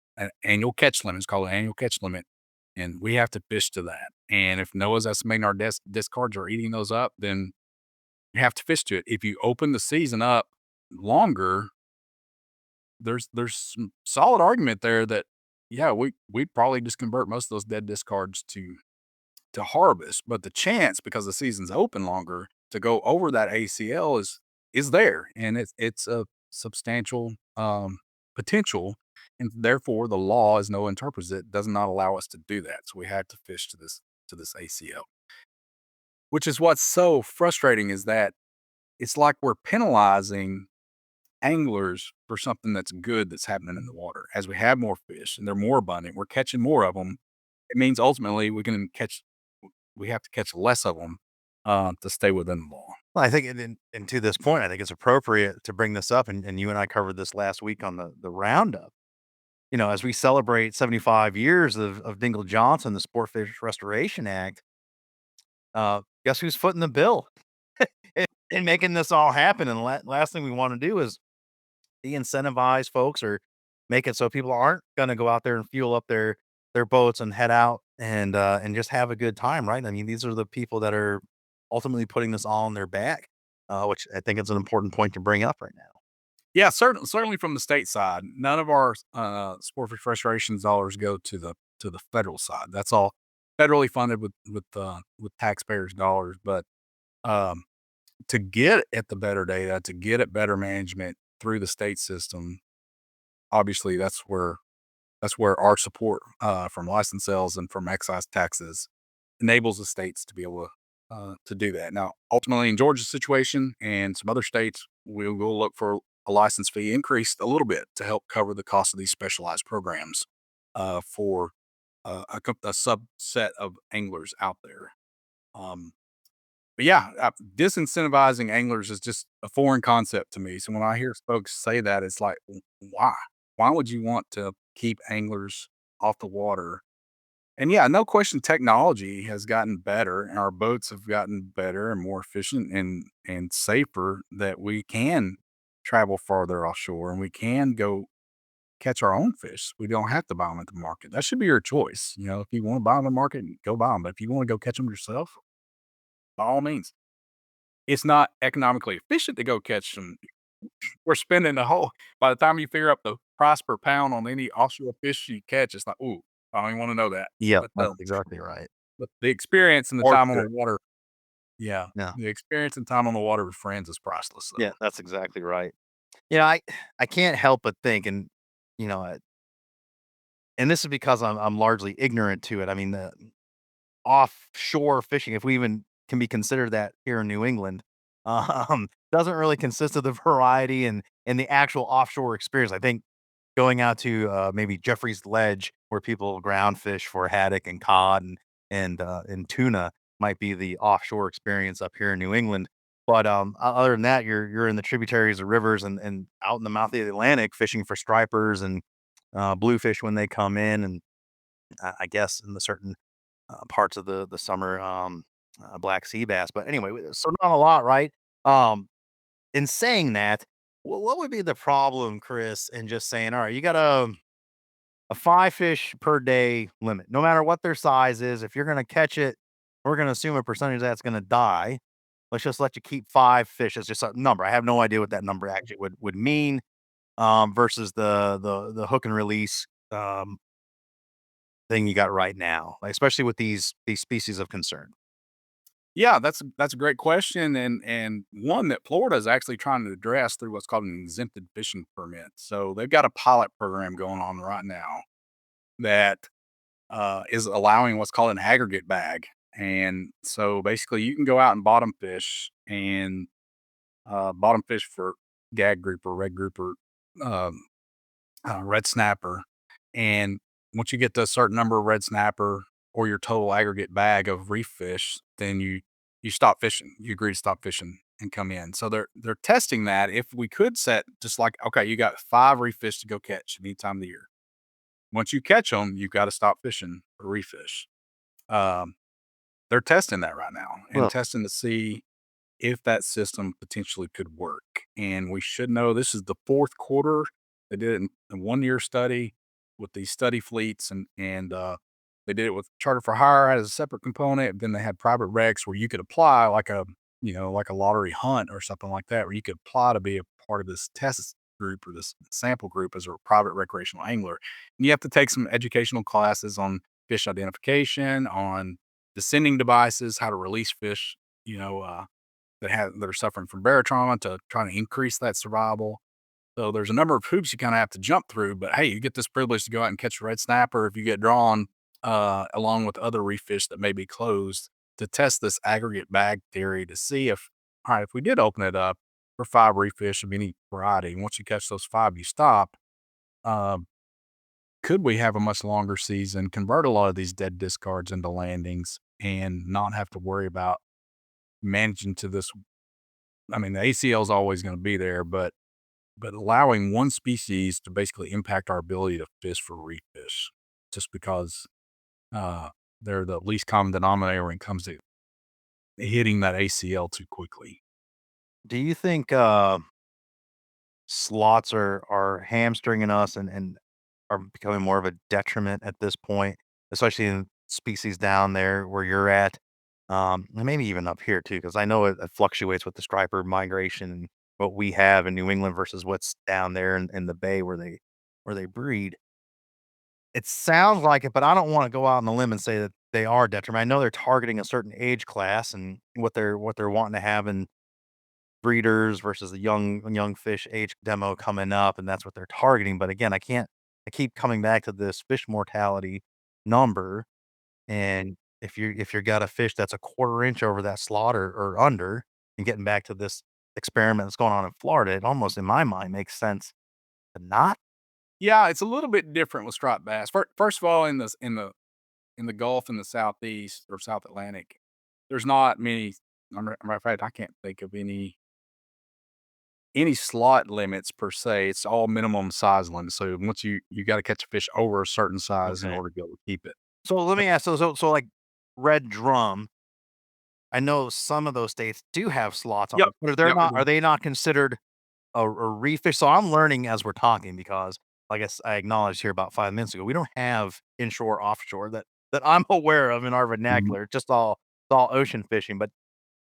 annual catch limit. It's called an annual catch limit, and we have to fish to that. And if NOAA's estimating our discards are eating those up, then you have to fish to it. If you open the season up longer, there's some solid argument there that yeah, we'd probably just convert most of those dead discards to harvest, but the chance, because the season's open longer, to go over that ACL is there, and it's a substantial, potential, and therefore, the law, as Noah interprets it, does not allow us to do that, so we have to fish to this ACL, which is what's so frustrating is that it's like we're penalizing anglers for something that's good that's happening in the water. As we have more fish and they're more abundant, we're catching more of them. It means ultimately we have to catch less of them to stay within the law. Well, I think and to this point, I think it's appropriate to bring this up, and you and I covered this last week on the roundup. As we celebrate 75 years of Dingle Johnson, the Sport Fish Restoration Act, guess who's footing the bill in making this all happen? And last thing we want to do is de-incentivize folks or make it so people aren't going to go out there and fuel up their boats and head out and just have a good time, right? I mean, these are the people that are ultimately putting this all on their back, which I think is an important point to bring up right now. Yeah, certainly from the state side, none of our sport fish restoration dollars go to the federal side. That's all federally funded with taxpayers' dollars. But um, to get at the better data, to get at better management through the state system, obviously that's where our support from license sales and from excise taxes enables the states to be able to do that. Now, ultimately, in Georgia's situation and some other states, we will look for a license fee increased a little bit to help cover the cost of these specialized programs for a subset of anglers out there. Um, but yeah, disincentivizing anglers is just a foreign concept to me. So when I hear folks say that, it's like, why? Why would you want to keep anglers off the water And yeah, no question technology has gotten better and our boats have gotten better and more efficient and safer that we can travel farther offshore and we can go catch our own fish. We don't have to buy them at the market. That should be your choice. You know, if you want to buy them at the market, go buy them. But if you want to go catch them yourself, by all means. It's not economically efficient to go catch them. We're spending the whole by the time you figure out the price per pound on any offshore fish you catch, it's like, "Ooh, I don't even wanna know that." Yep, But, that's exactly right. the experience and the Or time on the sure. water yeah, Yeah. the experience and time on the water with friends is priceless, Yeah, though. that's exactly right. Yeah, I can't help but think, and you know, and this is because I'm largely ignorant to it. I mean, the offshore fishing, if we even can be considered that here in New England, doesn't really consist of the variety and the actual offshore experience. I think going out to maybe Jeffrey's Ledge, where people ground fish for haddock and cod and tuna, might be the offshore experience up here in New England. But other than that, you're in the tributaries of rivers and out in the mouth of the Atlantic fishing for stripers and bluefish when they come in, and I guess in the certain parts of the summer, black sea bass. But anyway, so not a lot, right? Um, in saying that, what would be the problem, Chris, in just saying, all right, you got a five fish per day limit, no matter what their size is. If you're going to catch it, we're going to assume a percentage of that's going to die. Let's just let you keep five fish as just a number. I have no idea what that number actually would mean versus the hook and release thing you got right now, like, especially with these species of concern. Yeah, that's a great question and one that Florida is actually trying to address through what's called an exempted fishing permit. So, they've got a pilot program going on right now that is allowing what's called an aggregate bag. And so basically, you can go out and bottom fish and bottom fish for gag grouper, red grouper, um, red snapper. And once you get to a certain number of red snapper or your total aggregate bag of reef fish, then you stop fishing. You agree to stop fishing and come in. So they're testing that. If we could set just like okay, you got 5 reef fish to go catch any time of the year. Once you catch them, you've got to stop fishing for reef fish. Um, they're testing that right now and Well, testing to see if that system potentially could work. And we should know this is the 4th quarter. They did it in a 1-year study with these study fleets and they did it with charter for hire as a separate component. Then they had private recs where you could apply like a, you know, like a lottery hunt or something like that, where you could apply to be a part of this test group or this sample group as a private recreational angler. And you have to take some educational classes on fish identification, on descending devices, how to release fish, you know, that are suffering from barotrauma to try to increase that survival. So there's a number of hoops you kind of have to jump through, but hey, you get this privilege to go out and catch a red snapper if you get drawn along with other reef fish that may be closed to test this aggregate bag theory to see if, all right, if we did open it up for 5 reef fish of any variety, and once you catch those 5, you stop. Um, could we have a much longer season, convert a lot of these dead discards into landings, and not have to worry about managing to this I mean, the ACL is always gonna be there, but allowing one species to basically impact our ability to fish for reef fish just because, uh, they're the least common denominator when it comes to hitting that ACL too quickly. do you think slots are hamstringing us and are becoming more of a detriment at this point, especially in species down there where you're at, and maybe even up here too, because I know it fluctuates with the striper migration and what we have in New England versus what's down there in the bay where they breed. It sounds like it, but I don't want to go out on the limb and say that they are detriment. I know they're targeting a certain age class and what they're wanting to have in breeders versus the young fish age demo coming up, and that's what they're targeting. But again, I keep coming back to this fish mortality number, and if you got a fish that's a quarter inch over that slot or under, and getting back to this experiment that's going on in Florida, it almost in my mind makes sense to not. Yeah, it's a little bit different with striped bass. First of all, in the Gulf in the Southeast or South Atlantic, there's not many matter of fact, I can't think of any slot limits per se. It's all minimum size limits. So once you gotta catch a fish over a certain size in Okay. order to be able to keep it. So let me ask, so like red drum, I know some of those states do have slots on Yep. it, but Yep. are they not considered a reef fish? So I'm learning as we're talking because, like I acknowledged here about 5 minutes ago, we don't have inshore, offshore that I'm aware of in our Mhm. vernacular. It's all ocean fishing, but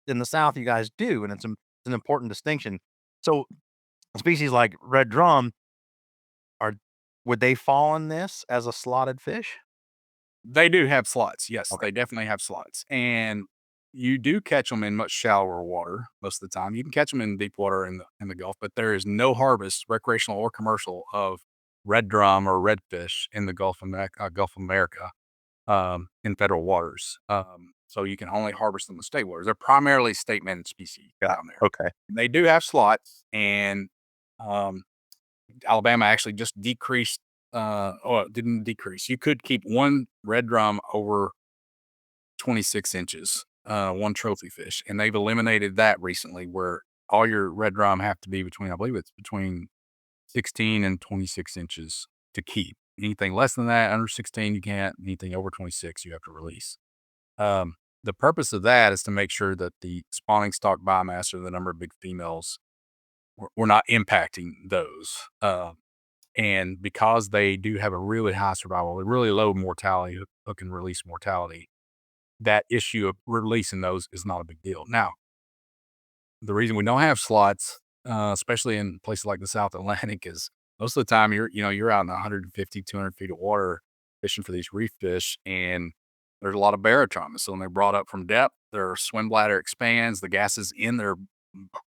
in the South, you guys do, and it's an important distinction. So species like red drum are would they fall in this as a slotted fish? They do have slots. Yes, Okay. they definitely have slots, and you do catch them in much shallower water most of the time. You can catch them in deep water in the Gulf, but there is no harvest, recreational or commercial, of red drum or redfish in the Gulf of America, in federal waters. So you can only harvest them in state waters. They're primarily state managed species Yeah. down there. Okay. They do have slots, and um, Alabama actually just decreased, or it didn't decrease. You could keep one red drum over 26 inches, one trophy fish, and they've eliminated that recently where all your red drum have to be between, I believe it's between 16 and 26 inches to keep. Anything less than that, under 16, you can't. Anything over 26, you have to release. Um, the purpose of that is to make sure that the spawning stock biomass, or the number of big females, we're not impacting those. And because they do have a really high survival, a really low mortality, hook and release mortality, that issue of releasing those is not a big deal. Now, the reason we don't have slots, especially in places like the South Atlantic, is most of the time you're out in 150, 200 feet of water fishing for these reef fish, and there's a lot of barotrauma. So when they're brought up from depth, their swim bladder expands, the gases in their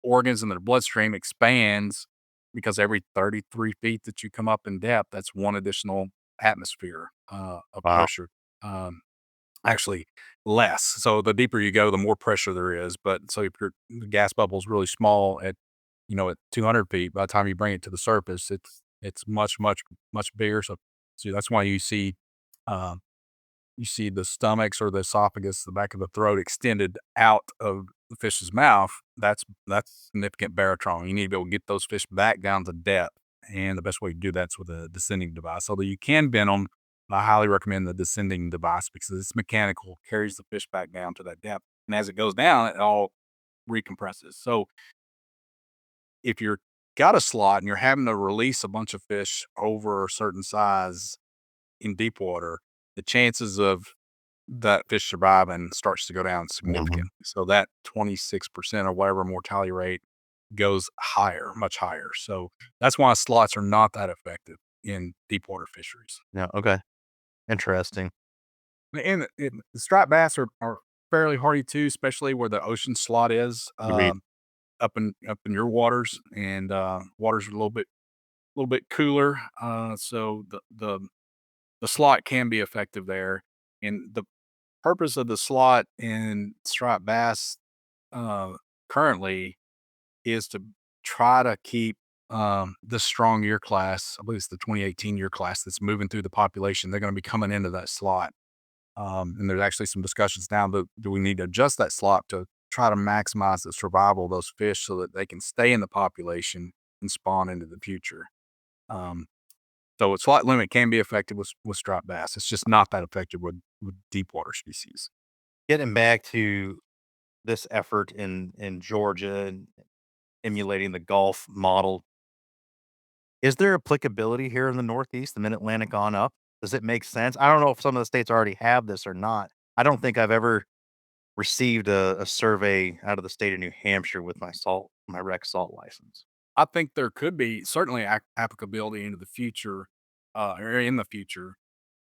organs and their bloodstream expands because every 33 feet that you come up in depth, that's one additional atmosphere of Wow. pressure. Um, Actually, less. So the deeper you go, the more pressure there is. But so if your the gas bubble's really small at, at 200 feet, by the time you bring it to the surface, it's much, much, much bigger. So that's why um, you see the stomachs or the esophagus, the back of the throat extended out of the fish's mouth. That's significant barotrauma. You need to be able to get those fish back down to depth, and the best way to do that's with a descending device. Although you can bend them, I highly recommend the descending device because it's mechanical, carries the fish back down to that depth, and as it goes down, it all recompresses. So if you're got a slot and you're having to release a bunch of fish over a certain size in deep water, the chances of that fish surviving starts to go down Mhm. significantly. So that 26% or whatever mortality rate goes higher, much higher. So that's why slots are not that effective in deep water fisheries. Yeah, okay. Interesting. And the striped bass are fairly hardy too, especially where the ocean slot is, Agreed. up in your waters, and waters are a little bit cooler. So the slot can be effective there. And the purpose of the slot in striped bass, uh, currently, is to try to keep, the strong year class. I believe it's the 2018 year class that's moving through the population. They're going to be coming into that slot. And there's actually some discussions now, but do we need to adjust that slot to try to maximize the survival of those fish so that they can stay in the population and spawn into the future? Um, so a slot limit can be effective with striped bass. It's just not that effective with deep water species. Getting back to this effort in Georgia and emulating the Gulf model, is there applicability here in the Northeast, the Mid-Atlantic on up? Does it make sense? I don't know if some of the states already have this or not. I don't think I've ever received a survey out of the state of New Hampshire with my rec salt license. I think there could be certainly applicability into the future, or in the future.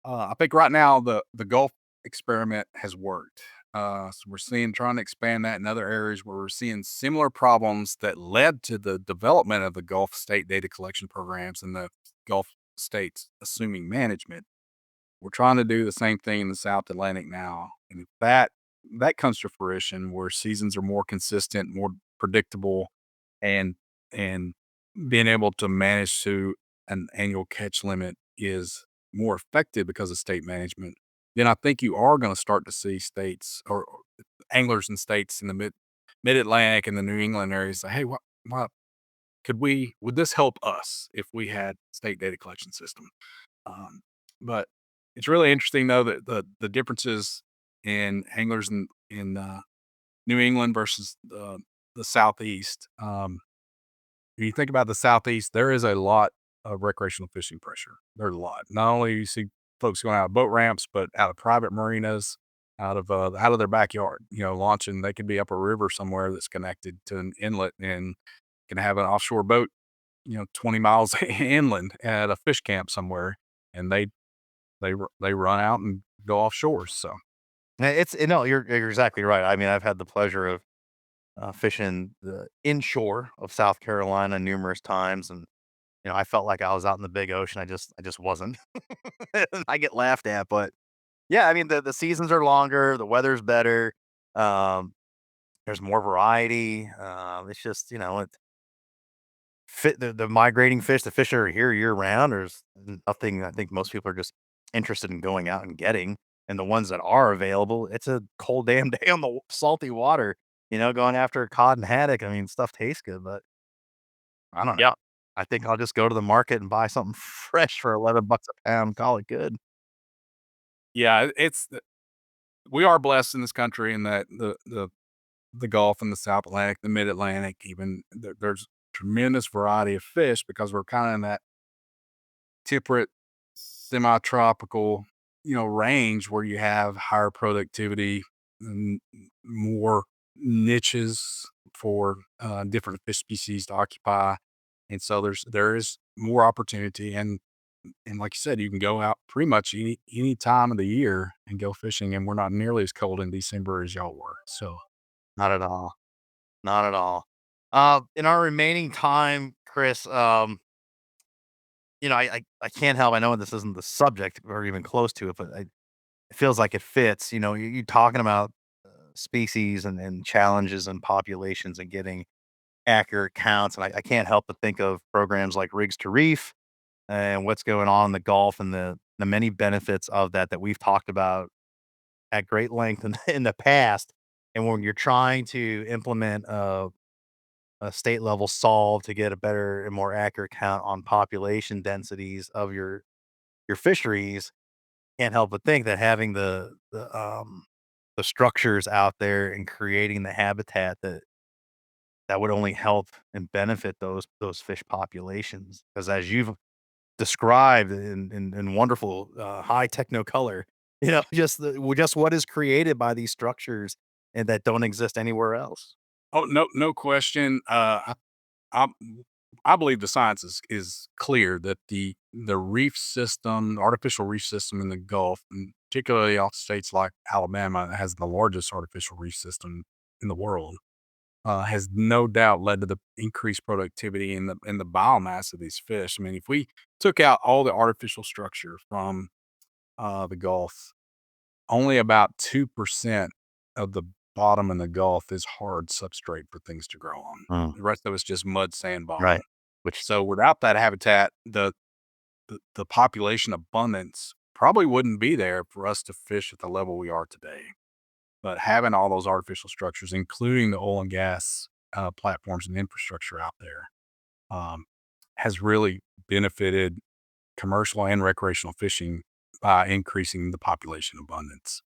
I think right now the Gulf experiment has worked. So we're seeing trying to expand that in other areas where we're seeing similar problems that led to the development of the Gulf state data collection programs and the Gulf states assuming management. We're trying to do the same thing in the South Atlantic now, and if that comes to fruition, where seasons are more consistent, more predictable, and and being able to manage to an annual catch limit is more effective because of state management, then I think you are going to start to see states or anglers in states in the mid Atlantic and the New England areas say, "Hey, what would this help us if we had state data collection system?" Um, but It's really interesting though that the differences in anglers in New England versus the Southeast. If you think about the Southeast, there is a lot of recreational fishing pressure. There's a lot. Not only you see folks going out of boat ramps, but out of private marinas, out of their backyard. You know, launching. They could be up a river somewhere that's connected to an inlet and can have an offshore boat. 20 miles inland at a fish camp somewhere, and they run out and go offshore. So It's you're exactly right. I mean, I've had the pleasure of fishing the inshore of South Carolina numerous times, and I felt like I was out in the big ocean. I just wasn't. I get laughed at, but yeah, I mean the seasons are longer, the weather's better, um, there's more variety. It's just fit the migrating fish. The fish are here year round. There's nothing. I think most people are just interested in going out and getting, and the ones that are available, it's a cold damn day on the salty water. Going after cod and haddock. I mean, stuff tastes good, but I don't know. yeah, I think I'll just go to the market and buy something fresh for 11 bucks a pound, call it good. yeah, we are blessed in this country in that the Gulf and the South Atlantic, the Mid Atlantic, even there's tremendous variety of fish because we're kind of in that temperate, semi-tropical, range where you have higher productivity and more niches for different fish species to occupy, and so there is more opportunity and like you said, you can go out pretty much any time of the year and go fishing, and we're not nearly as cold in December as y'all were. So, Not at all. Not at all. In our remaining time, Chris, I can't help. I know this isn't the subject or even close to it, but it feels like it fits. You talking about species and challenges and populations and getting accurate counts, and I can't help but think of programs like Rigs to Reef and what's going on in the Gulf and the many benefits of that we've talked about at great length in the past. And when you're trying to implement a state level solve to get a better and more accurate count on population densities of your fisheries, can't help but think that having the structures out there and creating the habitat that would only help and benefit those fish populations. Because as you've described in wonderful high techno color, just what is created by these structures and that don't exist anywhere else. oh no question. I I believe the science is clear that the reef system, the artificial reef system in the Gulf, and particularly off states like Alabama, that has the largest artificial reef system in the world, has no doubt led to the increased productivity in the biomass of these fish. I mean, if we took out all the artificial structure from the Gulf, only about 2% of the bottom in the Gulf is hard substrate for things to grow on. Mm, The rest of it's just mud, sand, bottom. right. Which So without that habitat, the population abundance probably wouldn't be there for us to fish at the level we are today. But having all those artificial structures, including the oil and gas platforms and infrastructure out there, um, has really benefited commercial and recreational fishing by increasing the population abundance.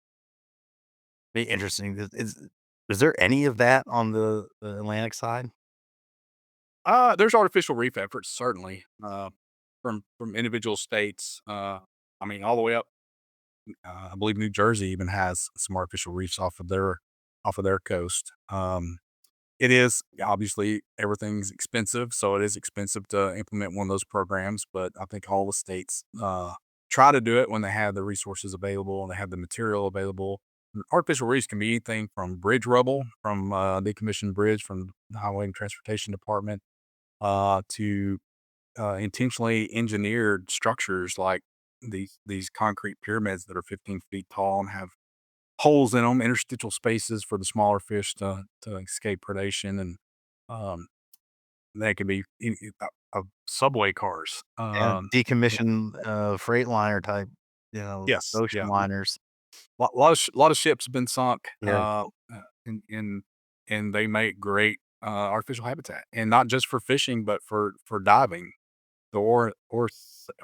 be interesting. Is there any of that on the Atlantic side? There's artificial reef efforts, certainly, from individual states. I mean, all the way up. I believe New Jersey even has some artificial reefs off of their coast. It is obviously everything's expensive, so it is expensive to implement one of those programs. But I think all the states try to do it when they have the resources available and they have the material available. And artificial reefs can be anything from bridge rubble from decommissioned bridge from the Highway and Transportation Department to intentionally engineered structures like these concrete pyramids that are 15 feet tall and have holes in them, interstitial spaces for the smaller fish to escape predation, and um, they can be subway cars. Yeah, Yeah. decommissioned freightliner type, Yes, ocean yeah, liners. lot of ships have been sunk, Yeah. and they make great artificial habitat, and not just for fishing, but for diving. The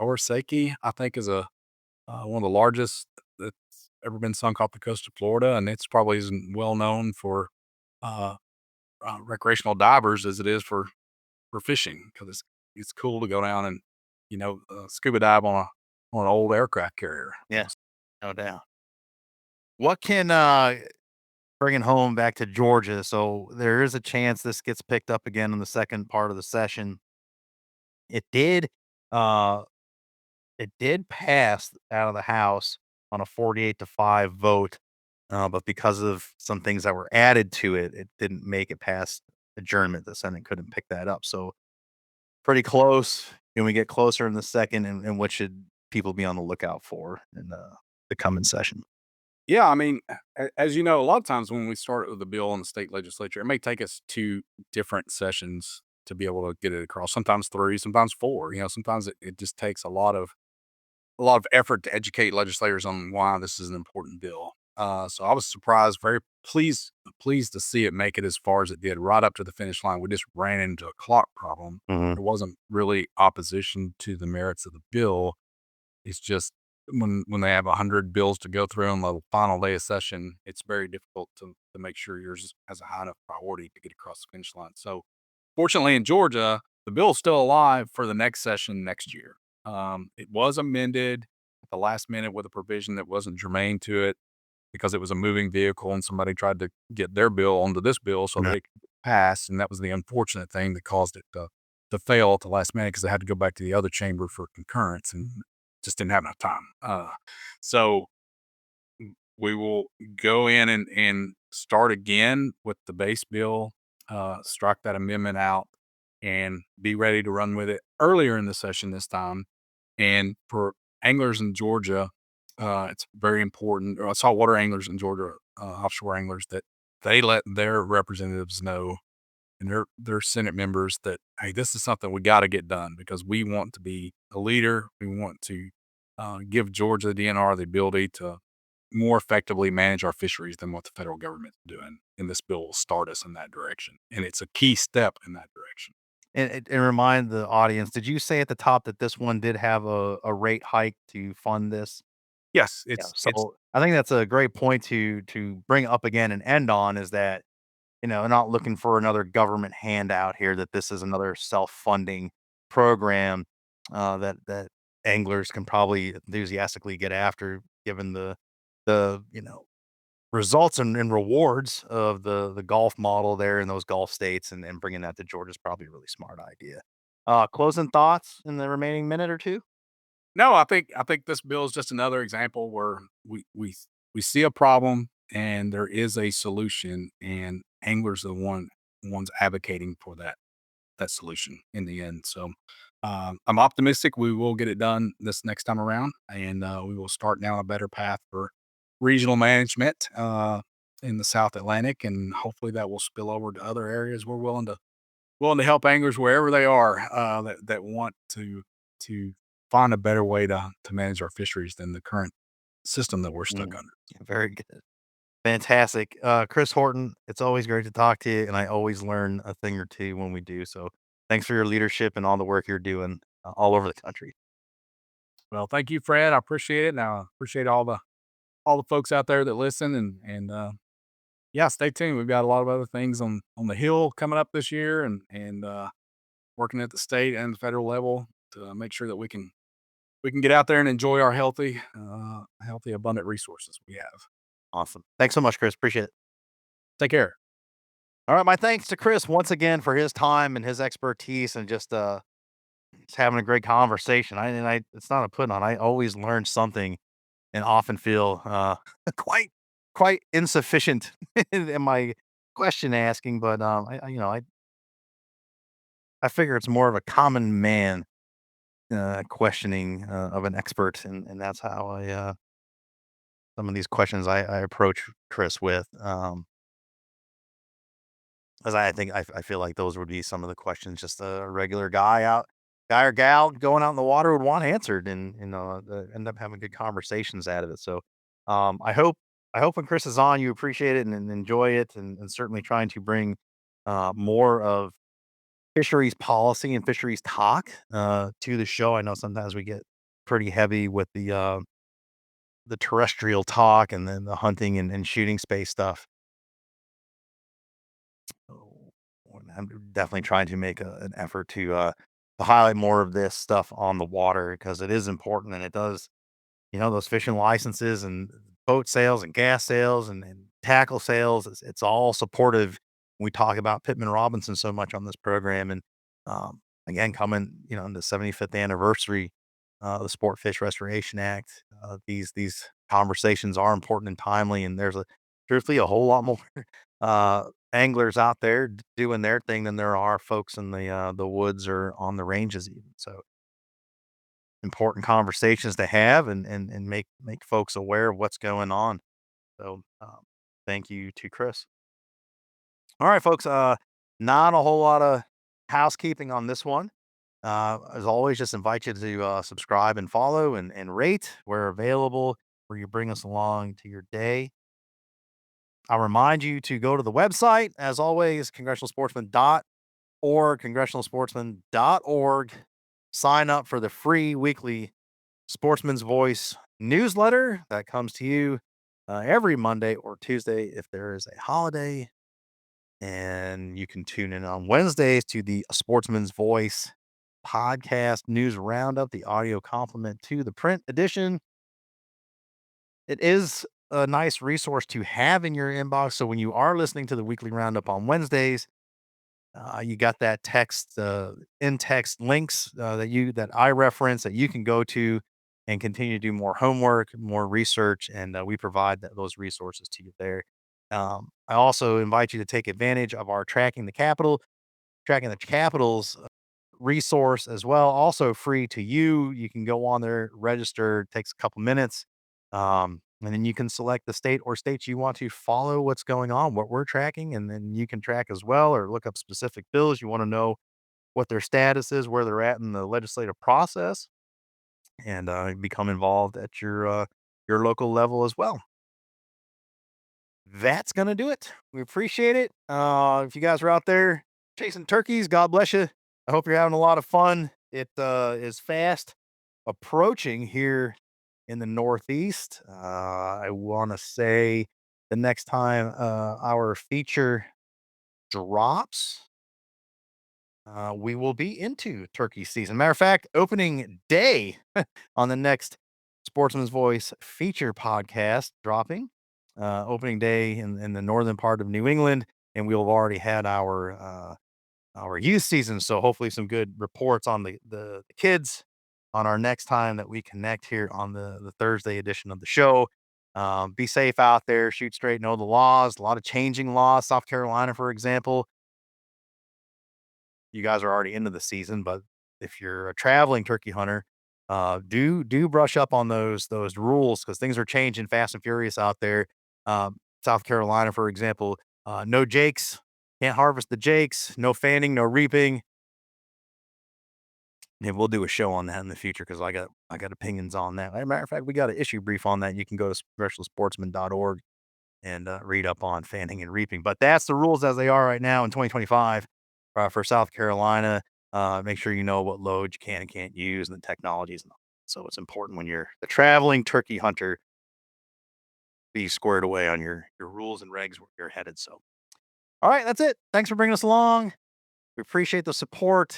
Orsaki, I think, is a one of the largest that's ever been sunk off the coast of Florida, and it's probably isn't well known for uh, recreational divers as it is for fishing because it's cool to go down and scuba dive on an old aircraft carrier. Yeah, no doubt. What can bringing home back to Georgia? So there is a chance this gets picked up again in the second part of the session. It did. Uh, it did pass out of the House on a 48-5 vote, but because of some things that were added to it, it didn't make it past adjournment. The Senate couldn't pick that up. So pretty close. Can we get closer in the second? And what should people be on the lookout for in the coming session? Yeah, I mean, as you know, a lot of times when we start with a bill in the state legislature, it may take us two different sessions to be able to get it across. Sometimes three, sometimes four. Sometimes it just takes a lot of effort to educate legislators on why this is an important bill. So I was surprised, very pleased to see it make it as far as it did, right up to the finish line. We just ran into a clock problem. Hmm. There wasn't really opposition to the merits of the bill. It's just when they have 100 bills to go through on the final day of session, it's very difficult to make sure yours has a high enough priority to get across the finish line. So, fortunately, in Georgia, the bill's still alive for the next session next year. It was amended at the last minute with a provision that wasn't germane to it because it was a moving vehicle and somebody tried to get their bill onto this bill so that it could pass, and that was the unfortunate thing that caused it to fail at the last minute because they had to go back to the other chamber for concurrence and just didn't have enough time. So we will go in and start again with the base bill, strike that amendment out, and be ready to run with it earlier in the session this time. And for anglers in Georgia, it's very important, or saltwater anglers in Georgia, offshore anglers, that they let their representatives know and their Senate members that, hey, this is something we got to get done because we want to be a leader. We want to give Georgia the DNR the ability to more effectively manage our fisheries than what the federal government's doing. And this bill will start us in that direction. And it's a key step in that direction. And remind the audience, did you say at the top that this one did have a rate hike to fund this? Yes, Yeah, it's so I think that's a great point to bring up again and end on is that, not looking for another government handout here, that this is another self-funding program, that anglers can probably enthusiastically get after given the results and rewards of the golf model there in those Gulf states, and bringing that to Georgia is probably a really smart idea. Closing thoughts in the remaining minute or 2? no, I think this bill is just another example where we see a problem and there is a solution, and anglers are the ones advocating for that solution in the end. So I'm optimistic we will get it done this next time around, and we will start down a better path for regional management in the South Atlantic, and hopefully that will spill over to other areas. We're willing to help anglers wherever they are that want to find a better way to manage our fisheries than the current system that we're stuck Mm, under. very good. Fantastic. Chris Horton, it's always great to talk to you, and I always learn a thing or 2 when we do, so thanks for your leadership and all the work you're doing, all over the country. Well, thank you, Fred. I appreciate it. And I appreciate all the folks out there that listen and yeah, stay tuned. We've got a lot of other things on the hill coming up this year and working at the state and the federal level to make sure that we can get out there and enjoy our healthy, abundant resources we have. Awesome. Thanks so much, Chris. Appreciate it. Take care. All right, my thanks to Chris once again for his time and his expertise and just having a great conversation. I it's not a put on. I always learn something and often feel quite quite insufficient in my question asking, but I figure it's more of a common man questioning of an expert, and that's how some of these questions I approach Chris with. As I think I feel like those would be some of the questions just a regular guy or gal going out in the water would want answered, and end up having good conversations out of it. So, um, I hope I hope when Chris is on, you appreciate it and enjoy it, and certainly trying to bring more of fisheries policy and fisheries talk to the show. I know sometimes we get pretty heavy with the terrestrial talk and then the hunting and shooting space stuff. So, I'm definitely trying to make an effort to highlight more of this stuff on the water because it is important and it does, those fishing licenses and boat sales and gas sales and tackle sales. It's all supportive. We talk about Pittman Robinson so much on this program. And again, coming, in the 75th anniversary of the Sport Fish Restoration Act, these conversations are important and timely. And there's truthfully a whole lot more uh, anglers out there doing their thing than there are folks in the woods or on the ranges even. So important conversations to have and make folks aware of what's going on. So, thank you to Chris. All right, folks. Not a whole lot of housekeeping on this one. As always, just invite you to subscribe and follow and rate where available, where you bring us along to your day. I'll remind you to go to the website, as always, congressionalsportsman.org. Sign up for the free weekly Sportsman's Voice newsletter that comes to you every Monday or Tuesday if there is a holiday. And you can tune in on Wednesdays to the Sportsman's Voice podcast news roundup, the audio complement to the print edition. It is a nice resource to have in your inbox. So when you are listening to the weekly roundup on Wednesdays, you got that text, in text links that I reference that you can go to and continue to do more homework, more research, and we provide those resources to you there. I also invite you to take advantage of our tracking the capitals resource as well. Also free to you. You can go on there, register. It takes a couple minutes. And then you can select the state or states you want to follow what's going on, what we're tracking, and then you can track as well or look up specific bills you want to know what their status is, where they're at in the legislative process, and become involved at your local level as well. That's gonna do it. We appreciate it. If you guys are out there chasing turkeys, God bless you. I hope you're having a lot of fun. It is fast approaching here in the Northeast. I want to say the next time our feature drops, we will be into turkey season. Matter of fact, opening day on the next Sportsman's Voice feature podcast dropping. Opening day in the northern part of New England, and we'll have already had our youth season. So hopefully some good reports on the kids on our next time that we connect here on the Thursday edition of the show. Be safe out there, shoot straight, know the laws, a lot of changing laws. South Carolina, for example, you guys are already into the season, but if you're a traveling turkey hunter, do brush up on those rules because things are changing fast and furious out there. South Carolina, for example, no jakes, can't harvest the jakes, no fanning, no reaping. And we'll do a show on that in the future because I got opinions on that. As a matter of fact, we got an issue brief on that. You can go to congressionalsportsman.org and read up on fanning and reaping. But that's the rules as they are right now in 2025 for South Carolina. Make sure you know what loads you can and can't use and the technologies. And all. So it's important when you're the traveling turkey hunter, be squared away on your rules and regs where you're headed. So, all right, that's it. Thanks for bringing us along. We appreciate the support.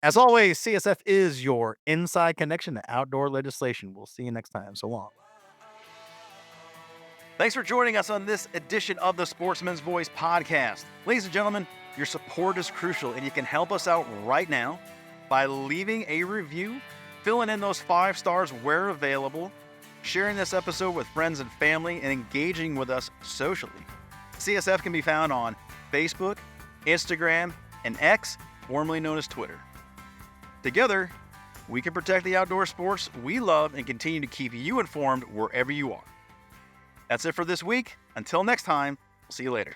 As always, CSF is your inside connection to outdoor legislation. We'll see you next time. So long. Thanks for joining us on this edition of the Sportsman's Voice podcast. Ladies and gentlemen, your support is crucial, and you can help us out right now by leaving a review, filling in those 5 stars where available, sharing this episode with friends and family, and engaging with us socially. CSF can be found on Facebook, Instagram, and X, formerly known as Twitter. Together, we can protect the outdoor sports we love and continue to keep you informed wherever you are. That's it for this week. Until next time, we'll see you later.